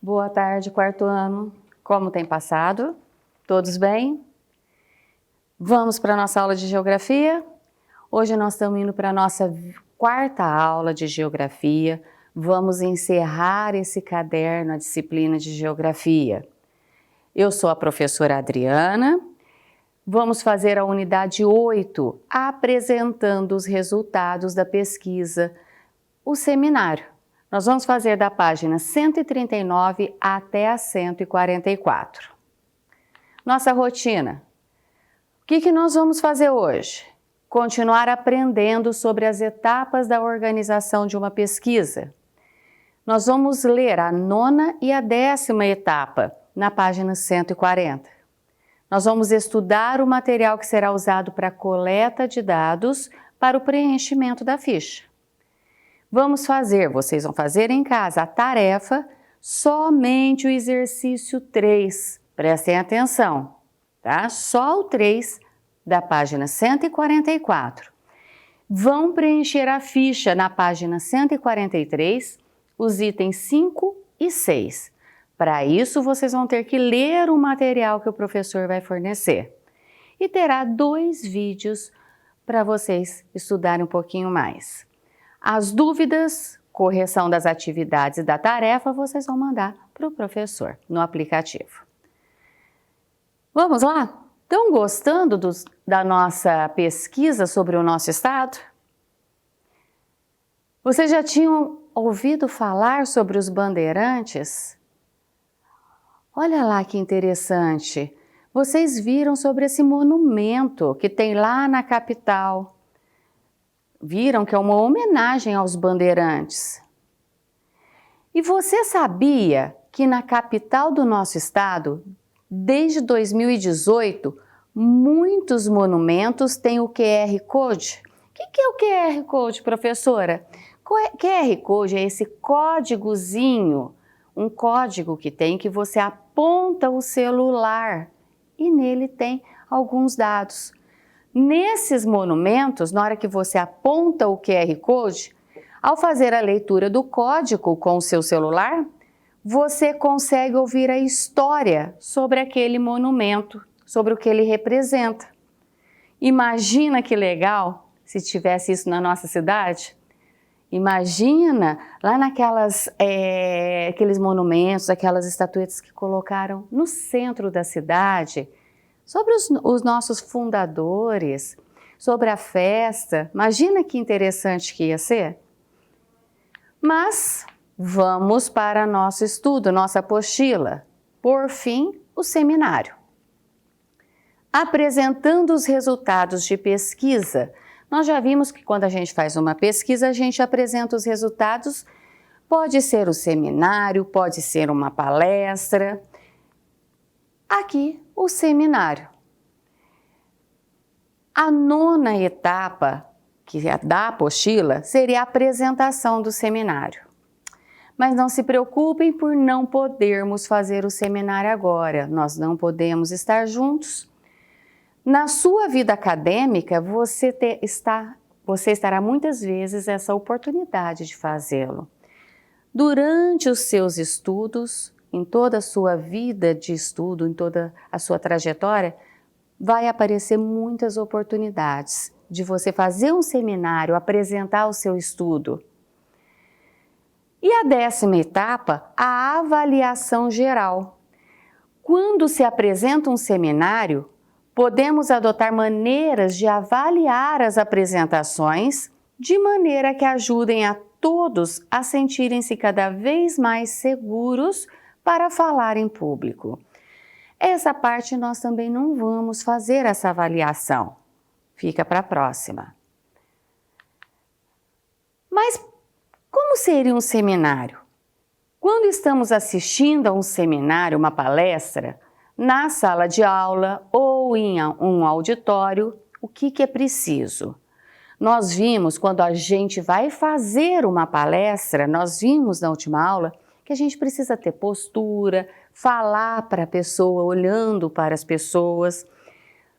Boa tarde, quarto ano. Como tem passado? Todos bem? Vamos para a nossa aula de geografia? Hoje nós estamos indo para a nossa quarta aula de geografia. Vamos encerrar esse caderno, a disciplina de geografia. Eu sou a professora Adriana. Vamos fazer a unidade 8, apresentando os resultados da pesquisa, o seminário. Nós vamos fazer da página 139 até a 144. Nossa rotina. O que nós vamos fazer hoje? Continuar aprendendo sobre as etapas da organização de uma pesquisa. Nós vamos ler a 9ª e a 10ª etapa, na página 140. Nós vamos estudar o material que será usado para a coleta de dados para o preenchimento da ficha. Vocês vão fazer em casa a tarefa, somente o exercício 3. Prestem atenção, tá? Só o 3 da página 144. Vão preencher a ficha na página 143, os itens 5 e 6. Para isso, vocês vão ter que ler o material que o professor vai fornecer. E terá 2 vídeos para vocês estudarem um pouquinho mais. As dúvidas, correção das atividades e da tarefa, vocês vão mandar para o professor no aplicativo. Vamos lá? Estão gostando da nossa pesquisa sobre o nosso estado? Vocês já tinham ouvido falar sobre os bandeirantes? Olha lá que interessante. Vocês viram sobre esse monumento que tem lá na capital. Viram que é uma homenagem aos bandeirantes. E você sabia que na capital do nosso estado, desde 2018, muitos monumentos têm o QR Code? O que é o QR Code, professora? QR Code é esse códigozinho, um código que você aponta o celular e nele tem alguns dados. Nesses monumentos, na hora que você aponta o QR Code, ao fazer a leitura do código com o seu celular, você consegue ouvir a história sobre aquele monumento, sobre o que ele representa. Imagina que legal se tivesse isso na nossa cidade? Imagina lá aqueles monumentos, aquelas estatuetas que colocaram no centro da cidade, sobre os nossos fundadores, sobre a festa. Imagina que interessante que ia ser. Mas vamos para nosso estudo, nossa apostila. Por fim, o seminário. Apresentando os resultados de pesquisa. Nós já vimos que quando a gente faz uma pesquisa, a gente apresenta os resultados. Pode ser o seminário, pode ser uma palestra. Aqui, o seminário. A 9ª etapa, que é da apostila, seria a apresentação do seminário. Mas não se preocupem por não podermos fazer o seminário agora. Nós não podemos estar juntos. Na sua vida acadêmica, você estará muitas vezes essa oportunidade de fazê-lo. Durante os seus estudos, em toda a sua vida de estudo, em toda a sua trajetória, vai aparecer muitas oportunidades de você fazer um seminário, apresentar o seu estudo. E a 10ª etapa, a avaliação geral. Quando se apresenta um seminário, podemos adotar maneiras de avaliar as apresentações de maneira que ajudem a todos a sentirem-se cada vez mais seguros para falar em público. Essa parte nós também não vamos fazer essa avaliação. Fica para a próxima. Mas como seria um seminário? Quando estamos assistindo a um seminário, uma palestra, na sala de aula ou em um auditório, o que é preciso? Nós vimos, quando a gente vai fazer uma palestra, nós vimos na última aula que a gente precisa ter postura, falar para a pessoa, olhando para as pessoas,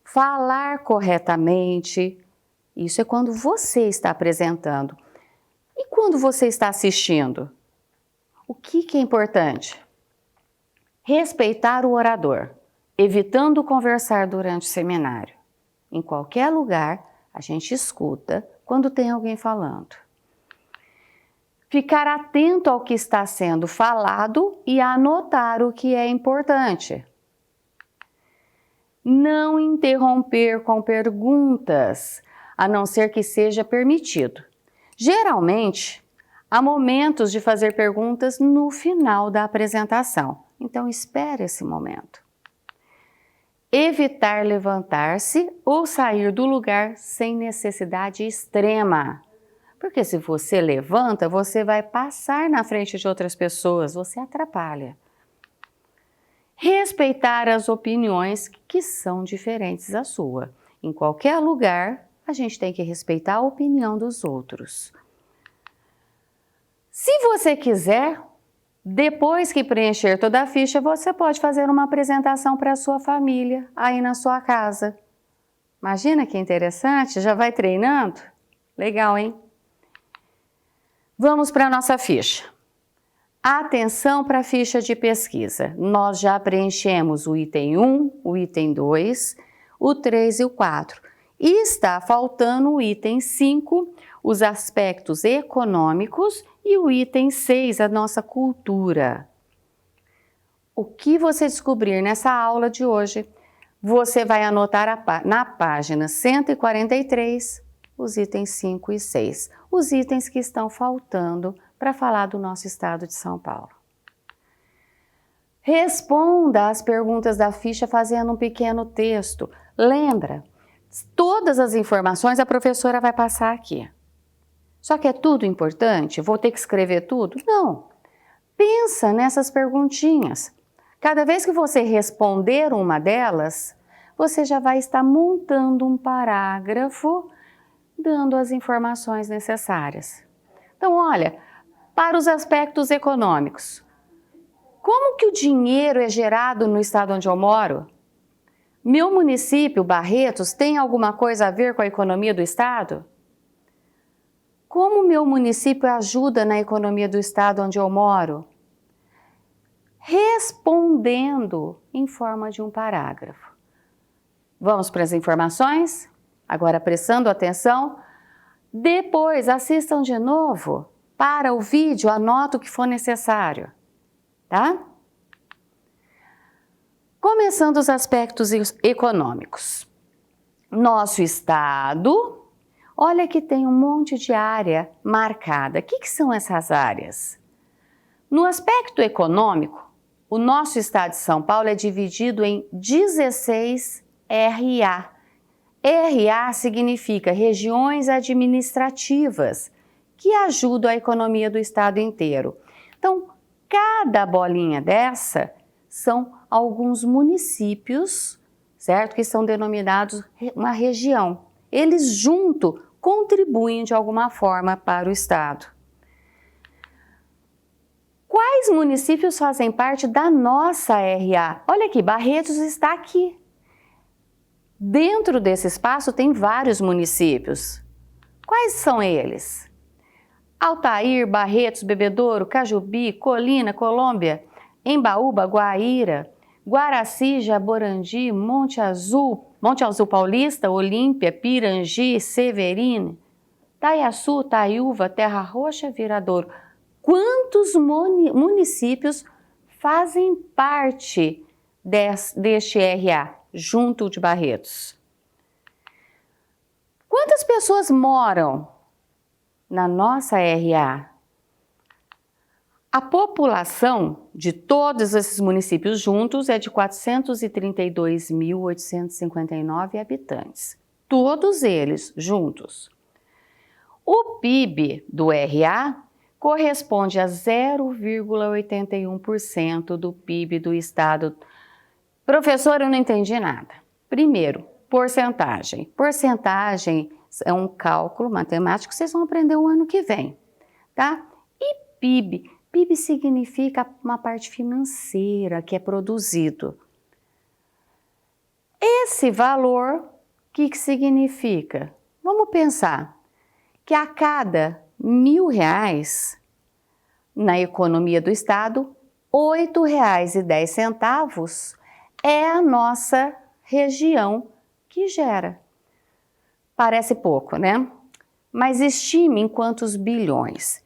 falar corretamente. Isso é quando você está apresentando. E quando você está assistindo? O que é importante? Respeitar o orador, evitando conversar durante o seminário. Em qualquer lugar, a gente escuta quando tem alguém falando. Ficar atento ao que está sendo falado e anotar o que é importante. Não interromper com perguntas, a não ser que seja permitido. Geralmente, há momentos de fazer perguntas no final da apresentação, então espere esse momento. Evitar levantar-se ou sair do lugar sem necessidade extrema. Porque se você levanta, você vai passar na frente de outras pessoas, você atrapalha. Respeitar as opiniões que são diferentes da sua. Em qualquer lugar, a gente tem que respeitar a opinião dos outros. Se você quiser, depois que preencher toda a ficha, você pode fazer uma apresentação para a sua família, aí na sua casa. Imagina que interessante, já vai treinando? Legal, hein? Vamos para a nossa ficha. Atenção para a ficha de pesquisa. Nós já preenchemos o item 1, o item 2, o 3 e o 4. E está faltando o item 5, os aspectos econômicos, e o item 6, a nossa cultura. O que você descobrir nessa aula de hoje, você vai anotar na página 143, os itens 5 e 6, os itens que estão faltando para falar do nosso estado de São Paulo. Responda às perguntas da ficha fazendo um pequeno texto. Lembra, todas as informações a professora vai passar aqui. Só que é tudo importante? Vou ter que escrever tudo? Não. Pensa nessas perguntinhas. Cada vez que você responder uma delas, você já vai estar montando um parágrafo dando as informações necessárias. Então, olha, para os aspectos econômicos, como que o dinheiro é gerado no estado onde eu moro? Meu município, Barretos, tem alguma coisa a ver com a economia do estado? Como meu município ajuda na economia do estado onde eu moro? Respondendo em forma de um parágrafo. Vamos para as informações? Agora prestando atenção. Depois assistam de novo. Para o vídeo, anota o que for necessário, tá? Começando os aspectos econômicos. Nosso estado, olha que tem um monte de área marcada. O que são essas áreas? No aspecto econômico, o nosso estado de São Paulo é dividido em 16 RA. RA significa regiões administrativas, que ajudam a economia do estado inteiro. Então, cada bolinha dessa são alguns municípios, certo? Que são denominados uma região. Eles juntos contribuem de alguma forma para o estado. Quais municípios fazem parte da nossa RA? Olha aqui, Barretos está aqui. Dentro desse espaço tem vários municípios. Quais são eles? Altair, Barretos, Bebedouro, Cajubi, Colina, Colômbia, Embaúba, Guaíra, Guaraci, Jaborandi, Monte Azul Paulista, Olímpia, Pirangi, Severino, Taiaçu, Taiúva, Terra Roxa, Viradouro. Quantos municípios fazem parte deste RA, junto de Barretos? Quantas pessoas moram na nossa RA? A população de todos esses municípios juntos é de 432.859 habitantes. Todos eles juntos. O PIB do RA corresponde a 0,81% do PIB do estado. Professor, eu não entendi nada. Primeiro, porcentagem. Porcentagem é um cálculo matemático que vocês vão aprender o ano que vem, tá? E PIB? PIB significa uma parte financeira que é produzido. Esse valor, o que significa? Vamos pensar que a cada R$1.000 na economia do estado, R$ 8,10 é a nossa região que gera. Parece pouco, né? Mas estime em quantos bilhões.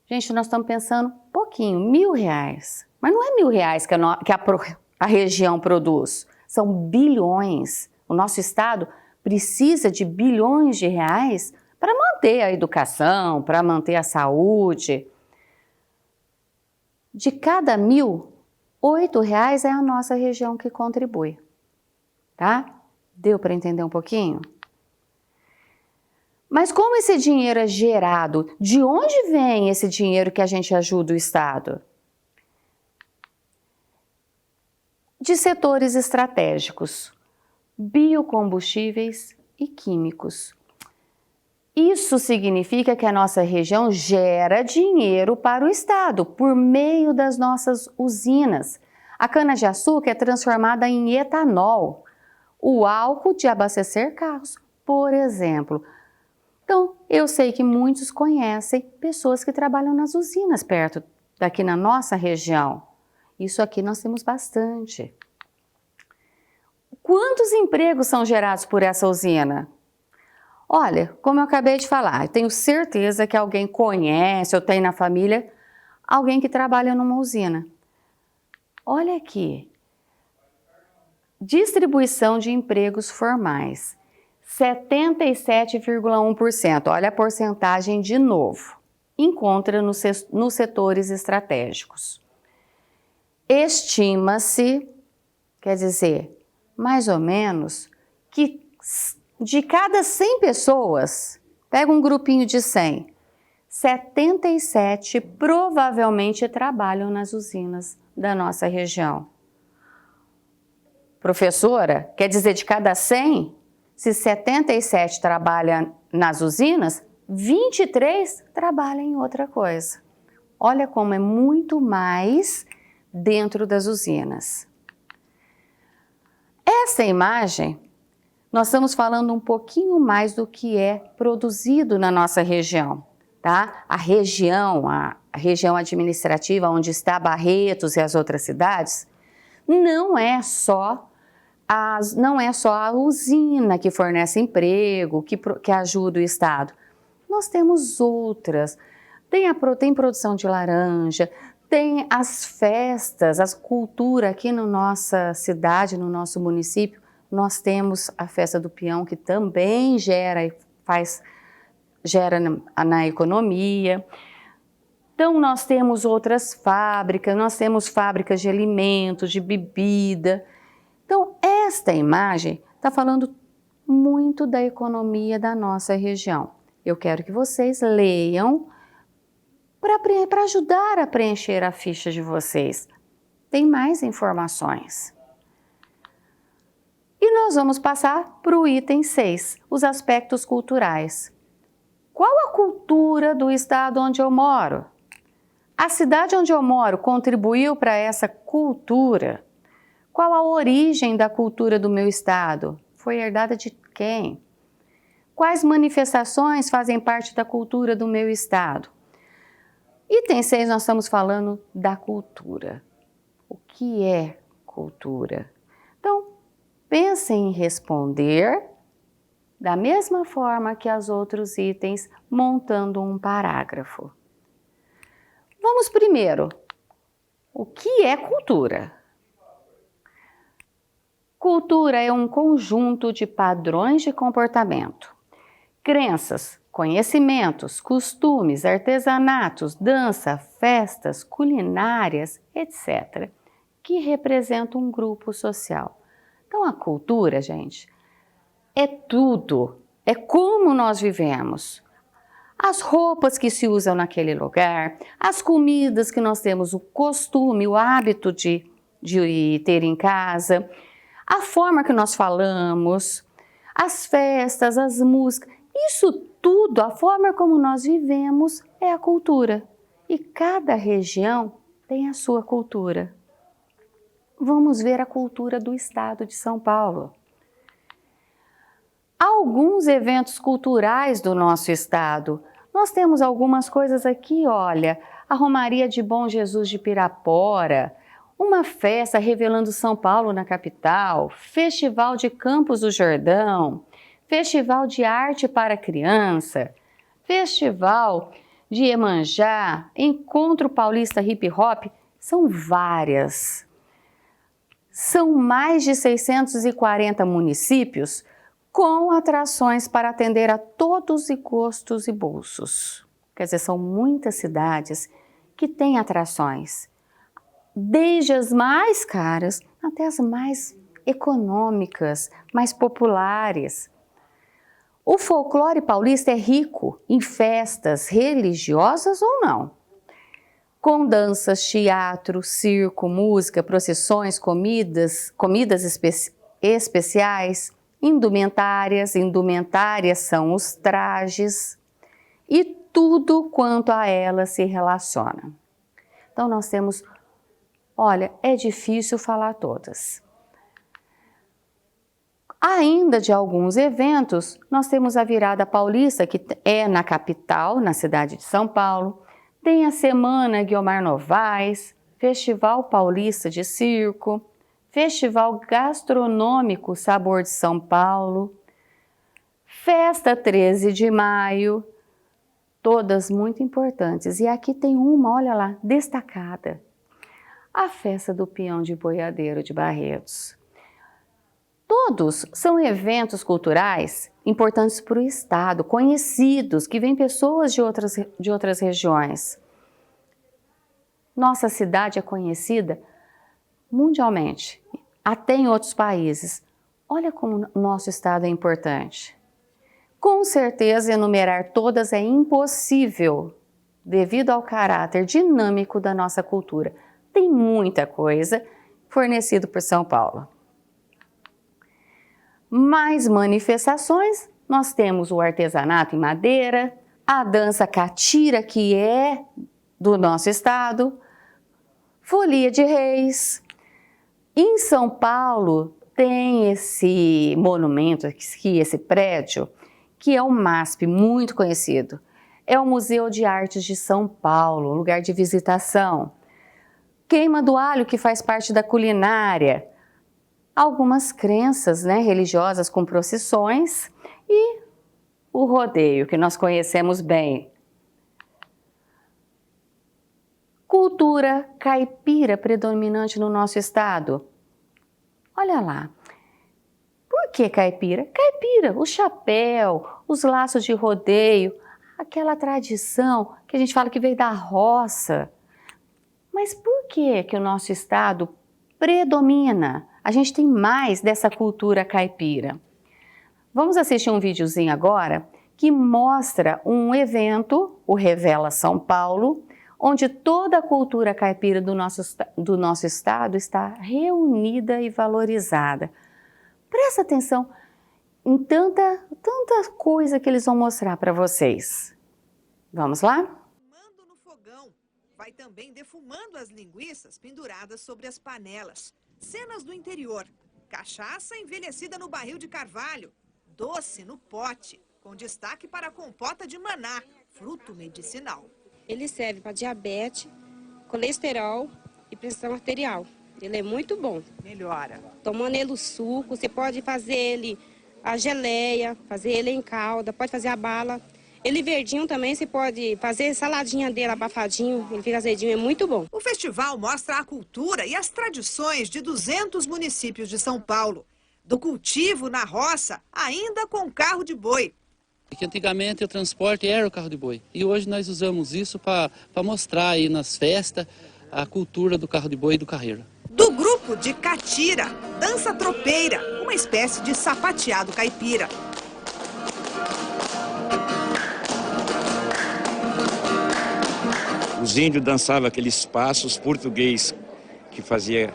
Gente, nós estamos pensando pouquinho, R$ 1.000. Mas não é R$ 1.000 que a região produz, são bilhões. O nosso estado precisa de bilhões de reais para manter a educação, para manter a saúde. De cada 1.000, R$ 8 é a nossa região que contribui, tá? Deu para entender um pouquinho? Mas como esse dinheiro é gerado? De onde vem esse dinheiro que a gente ajuda o Estado? De setores estratégicos, biocombustíveis e químicos. Isso significa que a nossa região gera dinheiro para o Estado por meio das nossas usinas. A cana-de-açúcar é transformada em etanol, o álcool de abastecer carros, por exemplo. Então, eu sei que muitos conhecem pessoas que trabalham nas usinas perto daqui na nossa região. Isso aqui nós temos bastante. Quantos empregos são gerados por essa usina? Olha, como eu acabei de falar, eu tenho certeza que alguém conhece ou tem na família alguém que trabalha numa usina. Olha aqui, distribuição de empregos formais, 77,1%, olha a porcentagem de novo, encontra nos setores estratégicos. Estima-se, quer dizer, mais ou menos, que de cada 100 pessoas, pega um grupinho de 100, 77 provavelmente trabalham nas usinas da nossa região. Professora, quer dizer, de cada 100, se 77 trabalham nas usinas, 23 trabalham em outra coisa. Olha como é muito mais dentro das usinas. Essa imagem, nós estamos falando um pouquinho mais do que é produzido na nossa região, tá? A região administrativa onde está Barretos e as outras cidades, não é só a usina que fornece emprego, que ajuda o Estado. Nós temos outras. Tem produção de laranja, tem as festas, a cultura aqui na nossa cidade, no nosso município. Nós temos a festa do peão, que também gera na economia. Então, nós temos outras fábricas, nós temos fábricas de alimentos, de bebida. Então, esta imagem está falando muito da economia da nossa região. Eu quero que vocês leiam para ajudar a preencher a ficha de vocês. Tem mais informações. E nós vamos passar para o item 6, os aspectos culturais. Qual a cultura do estado onde eu moro? A cidade onde eu moro contribuiu para essa cultura? Qual a origem da cultura do meu estado? Foi herdada de quem? Quais manifestações fazem parte da cultura do meu estado? Item 6, nós estamos falando da cultura. O que é cultura? Então, pensem em responder da mesma forma que os outros itens, montando um parágrafo. Vamos primeiro. O que é cultura? Cultura é um conjunto de padrões de comportamento, crenças, conhecimentos, costumes, artesanatos, dança, festas, culinárias, etc., que representam um grupo social. Então, a cultura, gente, é tudo, é como nós vivemos. As roupas que se usam naquele lugar, as comidas que nós temos o costume, o hábito de ter em casa, a forma que nós falamos, as festas, as músicas, isso tudo, a forma como nós vivemos é a cultura. E cada região tem a sua cultura. Vamos ver a cultura do estado de São Paulo. Alguns eventos culturais do nosso estado. Nós temos algumas coisas aqui, olha, a Romaria de Bom Jesus de Pirapora, uma festa revelando São Paulo na capital, Festival de Campos do Jordão, Festival de Arte para Criança, Festival de Iemanjá, Encontro Paulista Hip Hop, são várias. São mais de 640 municípios com atrações para atender a todos os gostos e bolsos. Quer dizer, são muitas cidades que têm atrações, desde as mais caras até as mais econômicas, mais populares. O folclore paulista é rico em festas religiosas ou não, com danças, teatro, circo, música, procissões, comidas especiais, indumentárias. Indumentárias são os trajes e tudo quanto a elas se relaciona. Então nós temos, olha, é difícil falar todas. Ainda de alguns eventos, nós temos a Virada Paulista, que é na capital, na cidade de São Paulo, tem a Semana Guiomar Novaes, Festival Paulista de Circo, Festival Gastronômico Sabor de São Paulo, Festa 13 de Maio, todas muito importantes. E aqui tem uma, olha lá, destacada, a Festa do Peão de Boiadeiro de Barretos. Todos são eventos culturais importantes para o estado, conhecidos, que vêm pessoas de outras regiões. Nossa cidade é conhecida mundialmente, até em outros países. Olha como o nosso estado é importante. Com certeza, enumerar todas é impossível, devido ao caráter dinâmico da nossa cultura. Tem muita coisa fornecida por São Paulo. Mais manifestações, nós temos o artesanato em madeira, a dança catira, que é do nosso estado, folia de reis. Em São Paulo tem esse monumento, esse prédio, que é o MASP, muito conhecido. É o Museu de Artes de São Paulo, lugar de visitação. Queima do alho, que faz parte da culinária. Algumas crenças, religiosas com procissões e o rodeio, que nós conhecemos bem. Cultura caipira predominante no nosso estado. Olha lá. Por que caipira? Caipira, o chapéu, os laços de rodeio, aquela tradição que a gente fala que veio da roça. Mas por que o nosso estado predomina? A gente tem mais dessa cultura caipira. Vamos assistir um videozinho agora que mostra um evento, o Revela São Paulo, onde toda a cultura caipira do nosso estado está reunida e valorizada. Presta atenção em tanta coisa que eles vão mostrar para vocês. Vamos lá? Defumando no fogão. Vai também defumando as linguiças penduradas sobre as panelas. Cenas do interior. Cachaça envelhecida no barril de carvalho. Doce no pote, com destaque para a compota de maná, fruto medicinal. Ele serve para diabetes, colesterol e pressão arterial. Ele é muito bom. Melhora. Tomando ele o suco, você pode fazer ele a geleia, fazer ele em calda, pode fazer a bala. Ele verdinho também, você pode fazer saladinha dele abafadinho, ele fica azedinho, é muito bom. O festival mostra a cultura e as tradições de 200 municípios de São Paulo. Do cultivo na roça, ainda com carro de boi. Que antigamente o transporte era o carro de boi. E hoje nós usamos isso para mostrar aí nas festas a cultura do carro de boi e do carreiro. Do grupo de catira, dança tropeira, uma espécie de sapateado caipira. Os índios dançavam aqueles passos português que fazia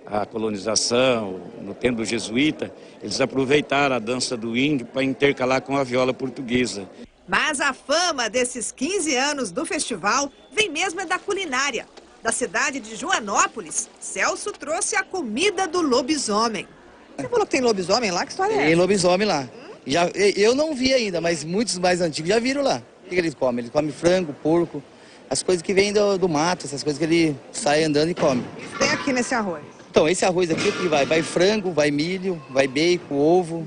a colonização, no tempo do jesuíta, eles aproveitaram a dança do índio para intercalar com a viola portuguesa. Mas a fama desses 15 anos do festival vem mesmo da culinária. Da cidade de Joanópolis, Celso trouxe a comida do lobisomem. Você falou que tem lobisomem lá? Que história é essa? Tem lobisomem lá. Eu não vi ainda, mas muitos mais antigos já viram lá. O que eles comem? Eles comem frango, porco, as coisas que vêm do mato, essas coisas que ele sai andando e come. Isso tem aqui nesse arroz. Então, esse arroz aqui o que vai frango, vai milho, vai bacon, ovo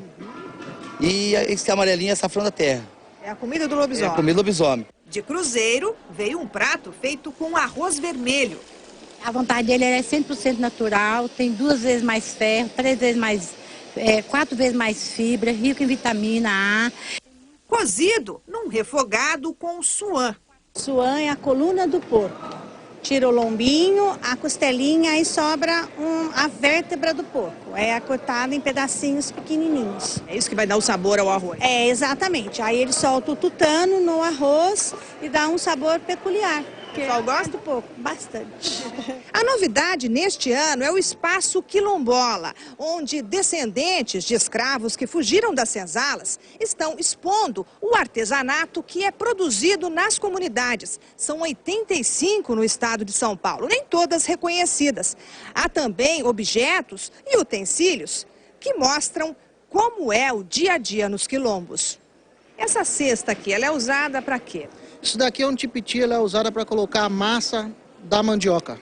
e esse amarelinho é açafrão da terra. É a comida do É lobisomem. a comida do lobisomem. De Cruzeiro, veio um prato feito com arroz vermelho. A vontade dele é 100% natural, tem 2 vezes mais ferro, 3 vezes mais, 4 vezes mais fibra, rico em vitamina A. Cozido num refogado com suã. Suã é a coluna do porco. Tira o lombinho, a costelinha, aí sobra a vértebra do porco. É cortada em pedacinhos pequenininhos. É isso que vai dar o sabor ao arroz. É, exatamente. Aí ele solta o tutano no arroz e dá um sabor peculiar. O pessoal gosta? Um pouco, bastante. A novidade neste ano é o Espaço Quilombola, onde descendentes de escravos que fugiram das senzalas estão expondo o artesanato que é produzido nas comunidades. São 85 no estado de São Paulo, nem todas reconhecidas. Há também objetos e utensílios que mostram como é o dia a dia nos quilombos. Essa cesta aqui, ela é usada para quê? Isso daqui é um tipiti, ela é usada para colocar a massa da mandioca,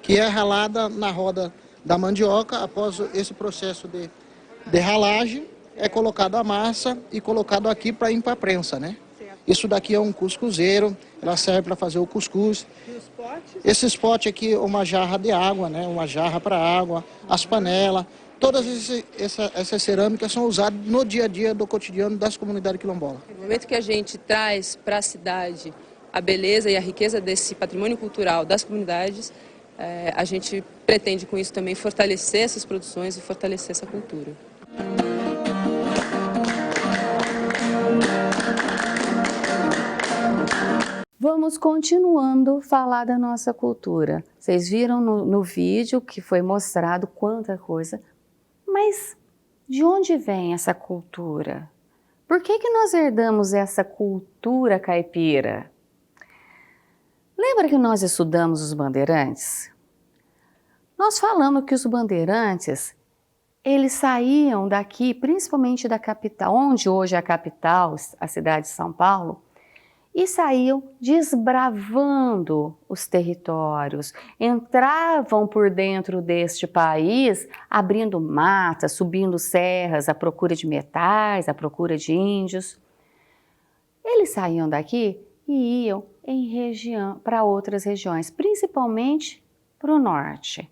que é ralada na roda da mandioca. Após esse processo de ralagem, é colocado a massa e colocado aqui para ir para a prensa, né? Isso daqui é um cuscuzeiro, ela serve para fazer o cuscuz. E os potes? Esses potes aqui, uma jarra de água, né? Uma jarra para água, as panelas. Todas essas cerâmicas são usadas no dia a dia do cotidiano das comunidades quilombolas. No momento que a gente traz para a cidade a beleza e a riqueza desse patrimônio cultural das comunidades, a gente pretende com isso também fortalecer essas produções e fortalecer essa cultura. Vamos continuando a falar da nossa cultura. Vocês viram no vídeo que foi mostrado quanta coisa. Mas de onde vem essa cultura? Por que nós herdamos essa cultura caipira? Lembra que nós estudamos os bandeirantes? Nós falamos que os bandeirantes, eles saíam daqui, principalmente da capital, onde hoje é a capital, a cidade de São Paulo, e saíam desbravando os territórios, entravam por dentro deste país, abrindo matas, subindo serras à procura de metais, à procura de índios. Eles saíam daqui e iam para outras regiões, principalmente para o norte.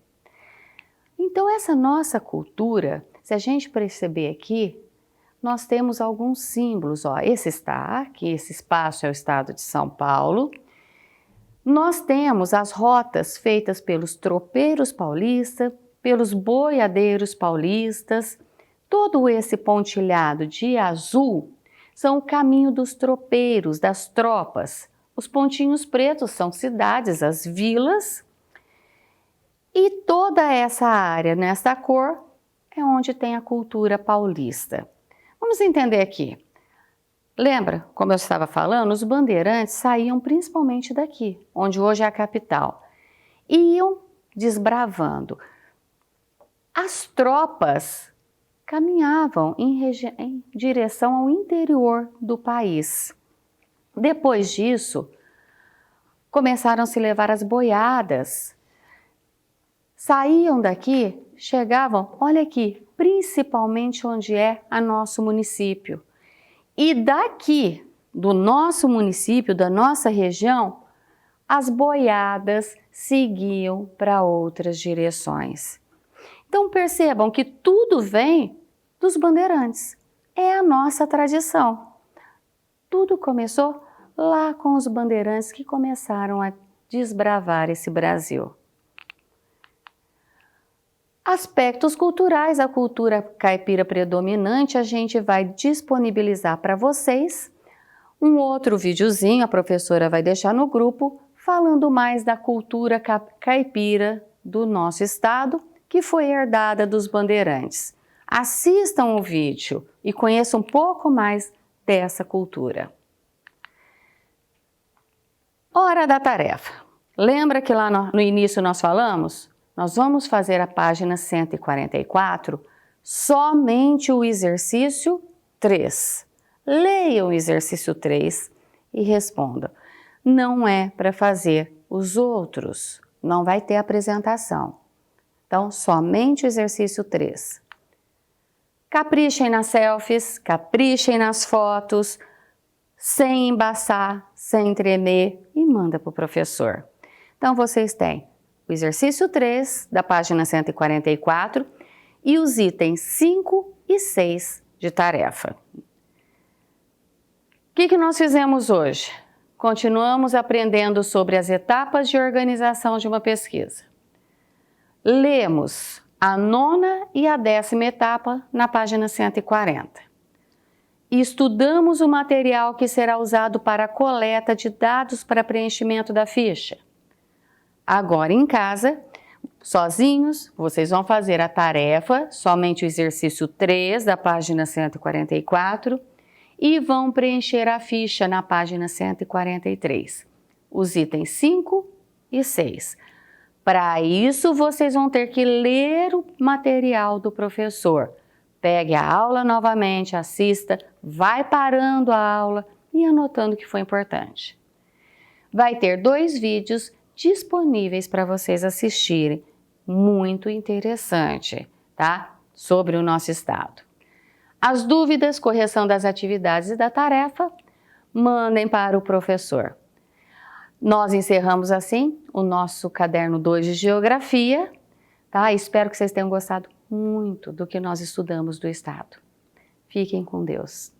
Então essa nossa cultura, se a gente perceber aqui, nós temos alguns símbolos, ó, esse espaço é o estado de São Paulo. Nós temos as rotas feitas pelos tropeiros paulistas, pelos boiadeiros paulistas. Todo esse pontilhado de azul são o caminho dos tropeiros, das tropas. Os pontinhos pretos são cidades, as vilas. E toda essa área nessa cor é onde tem a cultura paulista. Vamos entender aqui. Lembra, como eu estava falando, os bandeirantes saíam principalmente daqui, onde hoje é a capital. Iam desbravando. As tropas caminhavam em direção ao interior do país. Depois disso, começaram a se levar as boiadas. Saíam daqui, chegavam, olha aqui, principalmente onde é o nosso município. E daqui, do nosso município, da nossa região, as boiadas seguiam para outras direções. Então percebam que tudo vem dos bandeirantes. É a nossa tradição. Tudo começou lá com os bandeirantes que começaram a desbravar esse Brasil. Aspectos culturais, a cultura caipira predominante, a gente vai disponibilizar para vocês um outro videozinho, a professora vai deixar no grupo, falando mais da cultura caipira do nosso estado, que foi herdada dos bandeirantes. Assistam o vídeo e conheçam um pouco mais dessa cultura. Hora da tarefa. Lembra que lá no início nós falamos? Nós vamos fazer a página 144, somente o exercício 3. Leia o exercício 3 e responda. não é para fazer os outros, não vai ter apresentação. Então, somente o exercício 3. Caprichem nas selfies, caprichem nas fotos, sem embaçar, sem tremer e manda para o professor. Então, vocês têm o exercício 3 da página 144 e os itens 5 e 6 de tarefa. O que nós fizemos hoje? Continuamos aprendendo sobre as etapas de organização de uma pesquisa. Lemos a 9ª e a 10ª etapa na página 140. Estudamos o material que será usado para a coleta de dados para preenchimento da ficha. Agora em casa, sozinhos, vocês vão fazer a tarefa, somente o exercício 3 da página 144 e vão preencher a ficha na página 143, os itens 5 e 6. Para isso, vocês vão ter que ler o material do professor. Pegue a aula novamente, assista, vai parando a aula e anotando o que foi importante. Vai ter 2 vídeos disponíveis para vocês assistirem, muito interessante, tá? Sobre o nosso estado. As dúvidas, correção das atividades e da tarefa, mandem para o professor. Nós encerramos assim o nosso caderno 2 de Geografia, tá? Espero que vocês tenham gostado muito do que nós estudamos do estado. Fiquem com Deus.